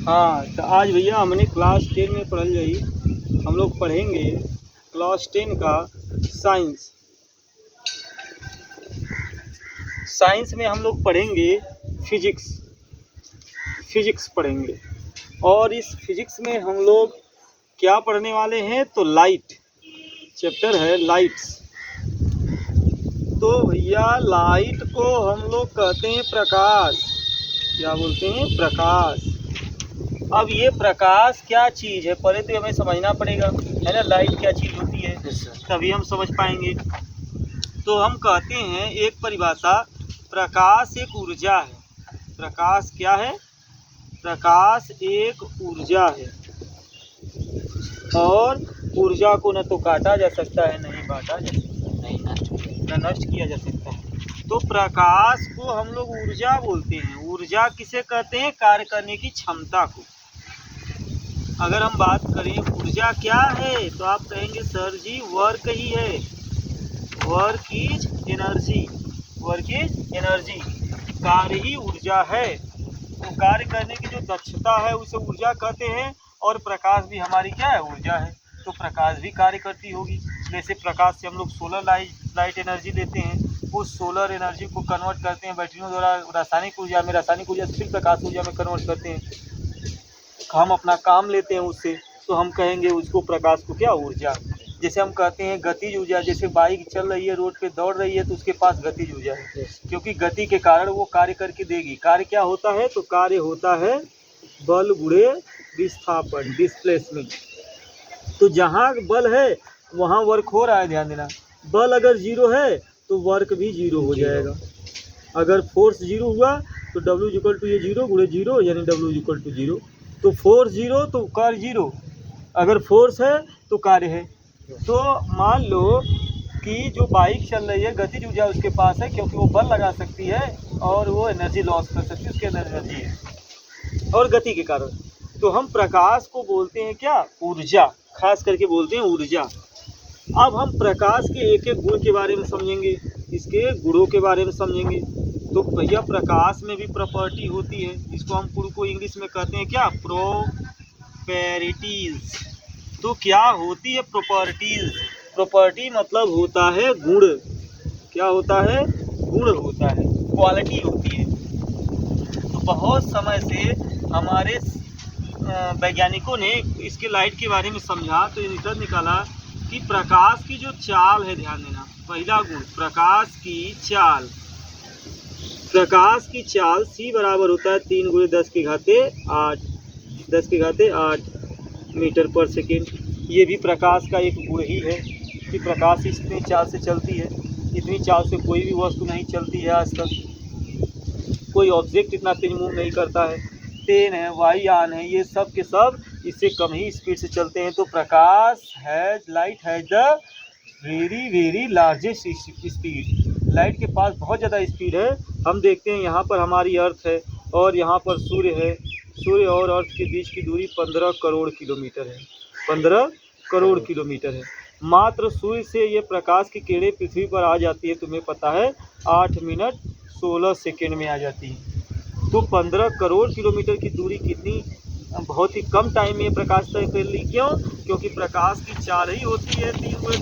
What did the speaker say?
हाँ, तो आज भैया हमने क्लास 10 में पढ़ल जाई। हम लोग पढ़ेंगे क्लास 10 का साइंस। साइंस में हम लोग पढ़ेंगे फिजिक्स पढ़ेंगे। और इस फिजिक्स में हम लोग क्या पढ़ने वाले हैं, तो लाइट चैप्टर है, लाइट्स। तो भैया लाइट को हम लोग कहते हैं प्रकाश। क्या बोलते हैं? प्रकाश। अब ये प्रकाश क्या चीज़ है, पहले तो हमें समझना पड़ेगा, है ना, लाइट क्या चीज़ होती है, तभी हम समझ पाएंगे। तो हम कहते हैं एक परिभाषा, प्रकाश एक ऊर्जा है। प्रकाश क्या है? प्रकाश एक ऊर्जा है और ऊर्जा को न तो काटा जा सकता है, नहीं बांटा जा सकता, न नष्ट किया जा सकता है। तो प्रकाश को हम लोग ऊर्जा बोलते हैं। ऊर्जा किसे कहते हैं? कार्य करने की क्षमता को। अगर हम बात करें ऊर्जा क्या है, तो आप कहेंगे सर जी वर्क ही है। Work is energy. Work is energy, कार्य ही ऊर्जा है। तो कार्य करने की जो दक्षता है उसे ऊर्जा कहते हैं। और प्रकाश भी हमारी क्या है? ऊर्जा है। तो प्रकाश भी कार्य करती होगी। जैसे प्रकाश से हम लोग सोलर लाइट एनर्जी लेते हैं, उस सोलर एनर्जी को कन्वर्ट करते हैं बैटरियों द्वारा रासायनिक ऊर्जा में, रासायनिक ऊर्जा से फिर प्रकाश ऊर्जा में कन्वर्ट करते हैं। हम अपना काम लेते हैं उससे, तो हम कहेंगे उसको, प्रकाश को क्या? ऊर्जा। जैसे हम कहते हैं गतिज ऊर्जा, जैसे बाइक चल रही है, रोड पे दौड़ रही है, तो उसके पास गतिज ऊर्जा है, क्योंकि गति के कारण वो कार्य करके देगी। कार्य क्या होता है? तो कार्य होता है बल गुणे विस्थापन, डिस्प्लेसमेंट। तो जहाँ बल है वहाँ वर्क हो रहा है, ध्यान देना। बल अगर जीरो है तो वर्क भी जीरो हो जाएगा। अगर फोर्स जीरो हुआ तो W इक्वल टू ये जीरो गुणे जीरो, यानी W इक्वल टू जीरो। तो फोर्स जीरो तो कार्य जीरो। अगर फोर्स है तो कार्य है। तो मान लो कि जो बाइक चल रही है, गतिज ऊर्जा उसके पास है, क्योंकि वो बल लगा सकती है और वो एनर्जी लॉस कर सकती है, उसके अंदर एनर्जी है और गति के कारण। तो हम प्रकाश को बोलते हैं क्या? ऊर्जा। खास करके बोलते हैं ऊर्जा। अब हम प्रकाश के एक एक गुण के बारे में समझेंगे, इसके गुणों के बारे में समझेंगे। तो भैया प्रकाश में भी प्रॉपर्टी होती है, इसको हम पूर्ण को इंग्लिश में कहते हैं क्या? प्रॉपर्टीज। तो क्या होती है प्रॉपर्टीज? प्रॉपर्टी मतलब होता है गुण। क्या होता है? गुण होता है, क्वालिटी होती है। तो बहुत समय से हमारे वैज्ञानिकों ने इसके लाइट के बारे में समझा, तो ये निकाला कि प्रकाश की जो चाल है, ध्यान देना, पहला गुण प्रकाश की चाल। प्रकाश की चाल C बराबर होता है 3 × 10⁸ मीटर पर सेकेंड। ये भी प्रकाश का एक गुण ही है कि प्रकाश इतनी चाल से चलती है। इतनी चाल से कोई भी वस्तु नहीं चलती है आज तक। कोई ऑब्जेक्ट इतना तेज मूव नहीं करता है। ट्रेन है, वायुयान है, ये सब के सब इससे कम ही स्पीड से चलते हैं। तो प्रकाश light has the very largest speed. Light के पास बहुत ज़्यादा स्पीड है। हम देखते हैं यहाँ पर हमारी अर्थ है और यहाँ पर सूर्य है। सूर्य और अर्थ के बीच की दूरी 15 करोड़ किलोमीटर है। 15 करोड़ किलोमीटर है। मात्र सूर्य से ये प्रकाश की किरणें पृथ्वी पर आ जाती है, तुम्हें पता है, 8 मिनट 16 सेकेंड में आ जाती है। तो 15 करोड़ किलोमीटर की दूरी कितनी बहुत ही कम टाइम में प्रकाश तय कर ली। क्यों? क्योंकि प्रकाश की चाल ही होती है 3 ×